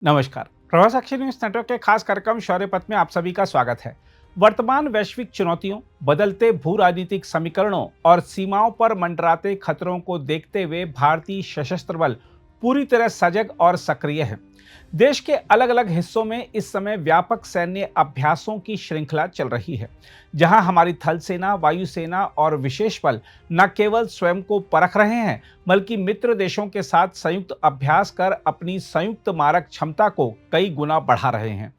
नमस्कार। प्रवास अक्षर न्यूज नेटवर्क के खास कार्यक्रम शौर्य पथ में आप सभी का स्वागत है। वर्तमान वैश्विक चुनौतियों, बदलते भू राजनीतिक समीकरणों और सीमाओं पर मंडराते खतरों को देखते हुए भारतीय सशस्त्र बल पूरी तरह सजग और सक्रिय है। देश के अलग अलग हिस्सों में इस समय व्यापक सैन्य अभ्यासों की श्रृंखला चल रही है, जहां हमारी थल सेना, वायुसेना और विशेष बल न केवल स्वयं को परख रहे हैं, बल्कि मित्र देशों के साथ संयुक्त अभ्यास कर अपनी संयुक्त मारक क्षमता को कई गुना बढ़ा रहे हैं।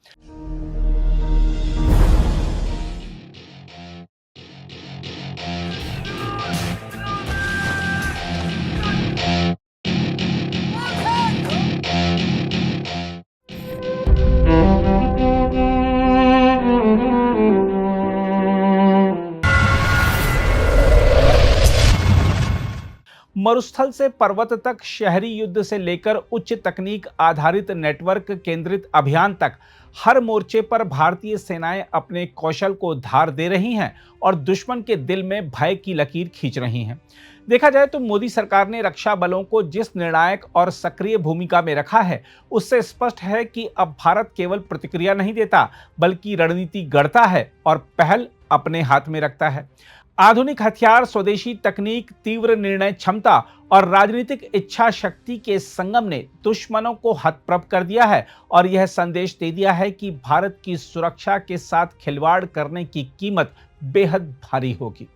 मरुस्थल से पर्वत तक, शहरी युद्ध से लेकर उच्च तकनीक आधारित नेटवर्क केंद्रित अभियान तक, हर मोर्चे पर भारतीय सेनाएं अपने कौशल को धार दे रही हैं और दुश्मन के दिल में भय की लकीर खींच रही हैं। देखा जाए तो मोदी सरकार ने रक्षा बलों को जिस निर्णायक और सक्रिय भूमिका में रखा है, उससे स्पष्ट है कि अब भारत केवल प्रतिक्रिया नहीं देता, बल्कि रणनीति गढ़ता है और पहल अपने हाथ में रखता है। आधुनिक हथियार, स्वदेशी तकनीक, तीव्र निर्णय क्षमता और राजनीतिक इच्छा शक्ति के संगम ने दुश्मनों को हतप्रभ कर दिया है और यह संदेश दे दिया है कि भारत की सुरक्षा के साथ खिलवाड़ करने की कीमत बेहद भारी होगी।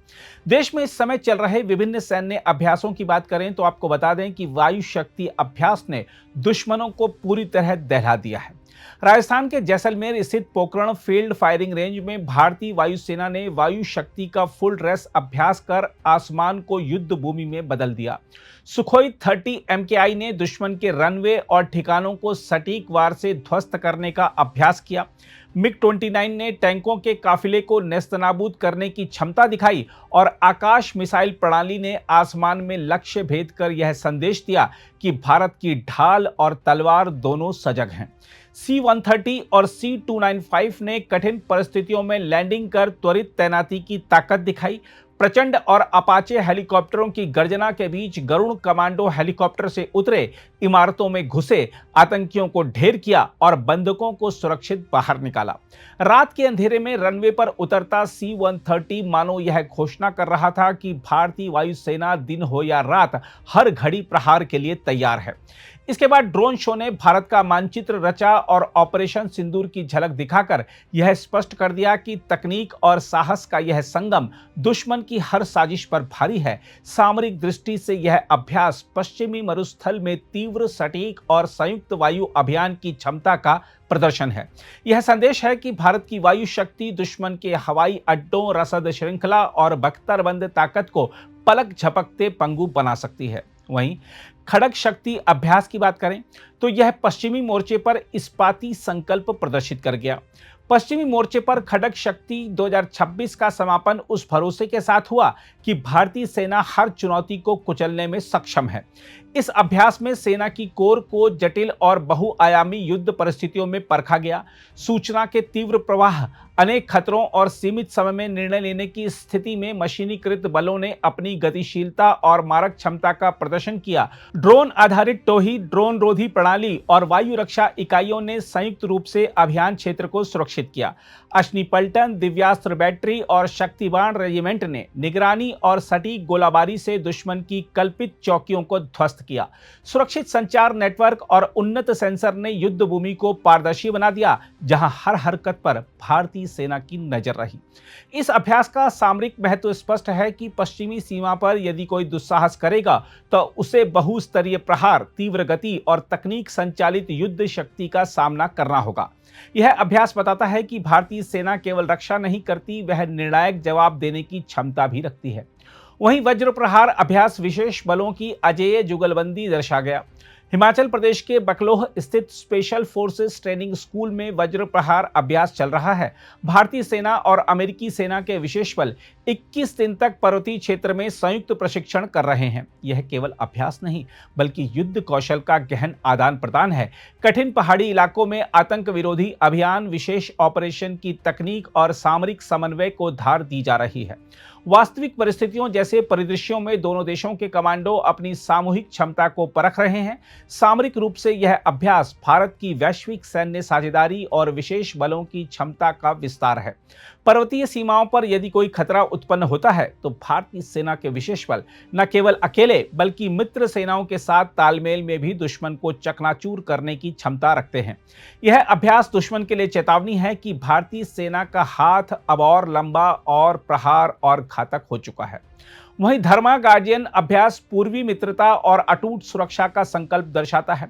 देश में इस समय चल रहे विभिन्न सैन्य अभ्यासों की बात करें तो आपको बता दें कि वायु शक्ति अभ्यास ने दुश्मनों को पूरी तरह दहला दिया है। राजस्थान के जैसलमेर स्थित पोखरण फील्ड फायरिंग रेंज में भारतीय वायुसेना ने वायु शक्ति का फुल ड्रेस अभ्यास कर आसमान को युद्ध भूमि में बदल दिया। सुखोई 30 MKI ने दुश्मन के रनवे और ठिकानों को सटीक वार से ध्वस्त करने का अभ्यास किया। MiG-29 ने टैंकों के काफिले को नेस्तनाबूद करने की क्षमता दिखाई और आकाश मिसाइल प्रणाली ने आसमान में लक्ष्य भेद कर यह संदेश दिया कि भारत की ढाल और तलवार दोनों सजग हैं। C-130 और C-295 ने कठिन परिस्थितियों में लैंडिंग कर त्वरित तैनाती की ताकत दिखाई। प्रचंड और अपाचे हेलीकॉप्टरों की गर्जना के बीच गरुड़ कमांडो हेलीकॉप्टर से उतरे, इमारतों में घुसे, आतंकियों को ढेर किया और बंधकों को सुरक्षित बाहर निकाला। रात के अंधेरे में रनवे पर उतरता C-130 मानो यह घोषणा कर रहा था कि भारतीय वायुसेना दिन हो या रात हर घड़ी प्रहार के लिए तैयार है। इसके बाद ड्रोन शो ने भारत का मानचित्र रचा और ऑपरेशन सिंदूर की झलक दिखाकर यह स्पष्ट कर दिया कि तकनीक और साहस का यह संगम दुश्मन की हर साजिश पर भारी है। सामरिक दृष्टि से यह अभ्यास पश्चिमी मरुस्थल में तीव्र, सटीक और संयुक्त वायु अभियान की क्षमता का प्रदर्शन है। यह संदेश है कि भारत की वायु शक्ति दुश्मन के हवाई अड्डों, रसद श्रृंखला और बख्तरबंद ताकत को पलक झपकते पंगु बना सकती है। वहीं खड़ग शक्ति अभ्यास की बात करें तो यह पश्चिमी मोर्चे पर इस्पाती संकल्प प्रदर्शित कर गया। पश्चिमी मोर्चे पर खड़ग शक्ति 2026 का समापन उस भरोसे के साथ हुआ कि भारतीय सेना हर चुनौती को कुचलने में सक्षम है। इस अभ्यास में सेना की कोर को जटिल और बहुआयामी युद्ध परिस्थितियों में परखा गया। सूचना के तीव्र प्रवाह, अनेक खतरों और सीमित समय में निर्णय लेने की स्थिति में मशीनीकृत बलों ने अपनी गतिशीलता और मारक क्षमता का प्रदर्शन किया। ड्रोन आधारित टोही, ड्रोन रोधी प्रणाली और वायु रक्षा इकाइयों ने संयुक्त रूप से अभियान क्षेत्र को सुरक्षित किया। अश्निपल्टन, दिव्यास्त्र बैटरी और शक्तिबाण रेजिमेंट ने निगरानी और सटीक गोलाबारी से दुश्मन की कल्पित चौकियों को ध्वस्त किया। सुरक्षित संचार नेटवर्क और उन्नत सेंसर ने युद्ध भूमि को पारदर्शी बना दिया, जहां हर हरकत पर भारतीय सेना की नजर रही। इस अभ्यास का सामरिक महत्व स्पष्ट है कि पश्चिमी सीमा पर यदि कोई दुस्साहस करेगा तो उसे बहुस्तरीय प्रहार, तीव्र गति और तकनीक संचालित युद्ध शक्ति का सामना करना होगा। यह अभ्यास बताता है कि भारतीय सेना केवल रक्षा नहीं करती, वह निर्णायक जवाब देने की क्षमता भी रखती है। वहीं वज्र प्रहार अभ्यास विशेष बलों की अजेय जुगलबंदी दर्शा गया। हिमाचल प्रदेश के बकलोह स्थित स्पेशल फोर्सेस ट्रेनिंग स्कूल में वज्र प्रहार अभ्यास चल रहा है। भारतीय सेना और अमेरिकी सेना के विशेष बल 21 दिन तक पर्वतीय क्षेत्र में संयुक्त प्रशिक्षण कर रहे हैं। यह केवल अभ्यास नहीं, बल्कि युद्ध कौशल का गहन आदान प्रदान है। कठिन पहाड़ी इलाकों में आतंक विरोधी अभियान, विशेष ऑपरेशन की तकनीक और सामरिक समन्वय को धार दी जा रही है। वास्तविक परिस्थितियों जैसे परिदृश्यों में दोनों देशों के कमांडो अपनी सामूहिक क्षमता को परख रहे हैं। सामरिक रूप से यह अभ्यास भारत की वैश्विक सैन्य साझेदारी और विशेष बलों की क्षमता का विस्तार है। पर्वतीय सीमाओं पर यदि कोई खतरा उत्पन्न होता है तो भारतीय सेना के विशेष बल न केवल अकेले बल्कि मित्र सेनाओं के साथ तालमेल में भी दुश्मन को चकनाचूर करने की क्षमता रखते हैं। यह अभ्यास दुश्मन के लिए चेतावनी है कि भारतीय सेना का हाथ अब और लंबा और प्रहार और घातक हो चुका है। वहीं धर्मा गार्डियन अभ्यास पूर्वी मित्रता और अटूट सुरक्षा का संकल्प दर्शाता है।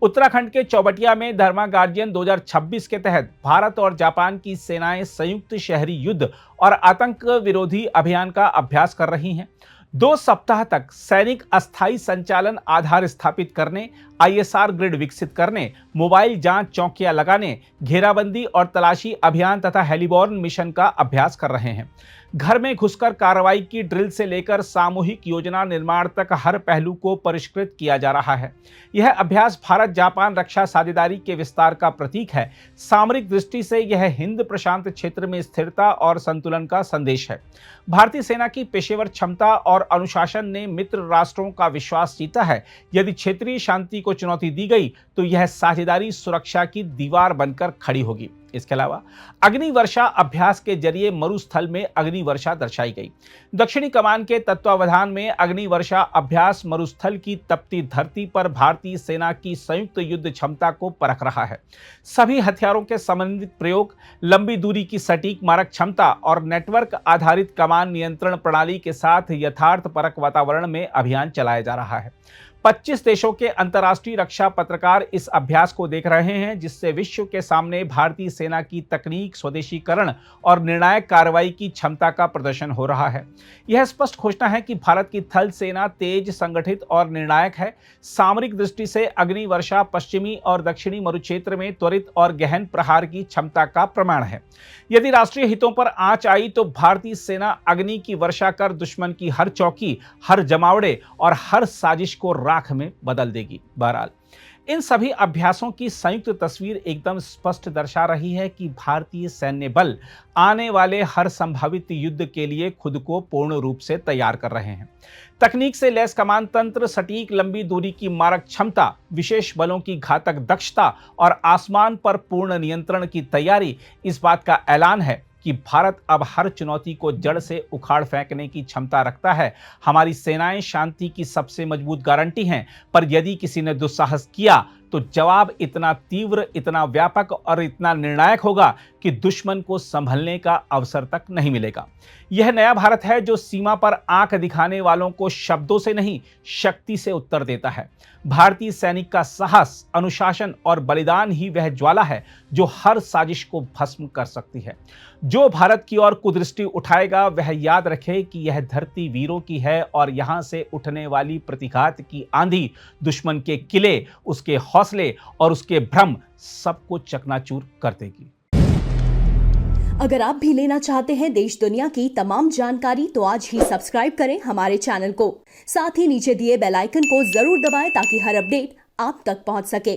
उत्तराखंड के चौबटिया में धर्मा गार्डियन 2026 के तहत भारत और जापान की सेनाएं संयुक्त शहरी युद्ध और आतंक विरोधी अभियान का अभ्यास कर रही हैं। 2 सप्ताह तक सैनिक अस्थायी संचालन आधार स्थापित करने, ISR ग्रिड विकसित करने, मोबाइल जांच चौकियां लगाने, घेराबंदी और तलाशी अभियान तथा हेलीबॉर्न मिशन का अभ्यास कर रहे हैं। घर में घुसकर कार्रवाई की ड्रिल से लेकर सामूहिक योजना निर्माण तक हर पहलू को परिष्कृत किया जा रहा है। यह अभ्यास भारत जापान रक्षा साझेदारी के विस्तार का प्रतीक है। सामरिक दृष्टि से यह हिंद प्रशांत क्षेत्र में स्थिरता और संतुलन का संदेश है। भारतीय सेना की पेशेवर क्षमता और अनुशासन ने मित्र राष्ट्रों का विश्वास जीता है। यदि क्षेत्रीय शांति को चुनौती दी गई तो यह साझेदारी सुरक्षा की दीवार बनकर खड़ी होगी। इसके अलावा अग्निवर्षा अभ्यास के जरिए मरुस्थल में अग्निवर्षा दर्शाई गई। दक्षिणी कमान के तत्वावधान में अग्निवर्षा अभ्यास मरुस्थल की तपती धरती पर भारतीय सेना की संयुक्त युद्ध क्षमता को परख रहा है। सभी हथियारों के समन्वित प्रयोग, लंबी दूरी की सटीक मारक क्षमता और नेटवर्क आधारित कमान नियंत्रण प्रणाली के साथ यथार्थपरक वातावरण में अभियान चलाया जा रहा है। 25 देशों के अंतर्राष्ट्रीय रक्षा पत्रकार इस अभ्यास को देख रहे हैं, जिससे विश्व के सामने भारतीय सेना की तकनीक, स्वदेशीकरण और निर्णायक कार्रवाई की क्षमता का प्रदर्शन हो रहा है। यह स्पष्ट घोषणा है कि भारत की थल सेना तेज, संगठित और निर्णायक है। सामरिक दृष्टि से अग्निवर्षा पश्चिमी और दक्षिणी मरुक्षेत्र में त्वरित और गहन प्रहार की क्षमता का प्रमाण है। यदि राष्ट्रीय हितों पर आंच आई तो भारतीय सेना अग्नि की वर्षा कर दुश्मन की हर चौकी, हर जमावड़े और हर साजिश को राख में बदल देगी। बहरहाल इन सभी अभ्यासों की संयुक्त तस्वीर एकदम स्पष्ट दर्शा रही है कि भारतीय सैन्य बल आने वाले हर संभावित युद्ध के लिए खुद को पूर्ण रूप से तैयार कर रहे हैं। तकनीक से लैस कमान तंत्र, सटीक लंबी दूरी की मारक क्षमता, विशेष बलों की घातक दक्षता और आसमान पर पूर्ण नियंत्रण की तैयारी इस बात का ऐलान है कि भारत अब हर चुनौती को जड़ से उखाड़ फेंकने की क्षमता रखता है। हमारी सेनाएं शांति की सबसे मजबूत गारंटी हैं, पर यदि किसी ने दुस्साहस किया तो जवाब इतना तीव्र, इतना व्यापक और इतना निर्णायक होगा कि दुश्मन को संभलने का अवसर तक नहीं मिलेगा। यह नया भारत है जो सीमा पर आंख दिखाने वालों को शब्दों से नहीं, शक्ति से उत्तर देता है। भारतीय सैनिक का साहस, अनुशासन और बलिदान ही वह ज्वाला है जो हर साजिश को भस्म कर सकती है। जो भारत की ओर कुदृष्टि उठाएगा वह याद रखे कि यह धरती वीरों की है और यहां से उठने वाली प्रतिघात की आंधी दुश्मन के किले, उसके हौसले और उसके भ्रम सबको चकनाचूर कर देगी। अगर आप भी लेना चाहते हैं देश दुनिया की तमाम जानकारी तो आज ही सब्सक्राइब करें हमारे चैनल को। साथ ही नीचे दिए बेल आइकन को जरूर दबाएं ताकि हर अपडेट आप तक पहुंच सके।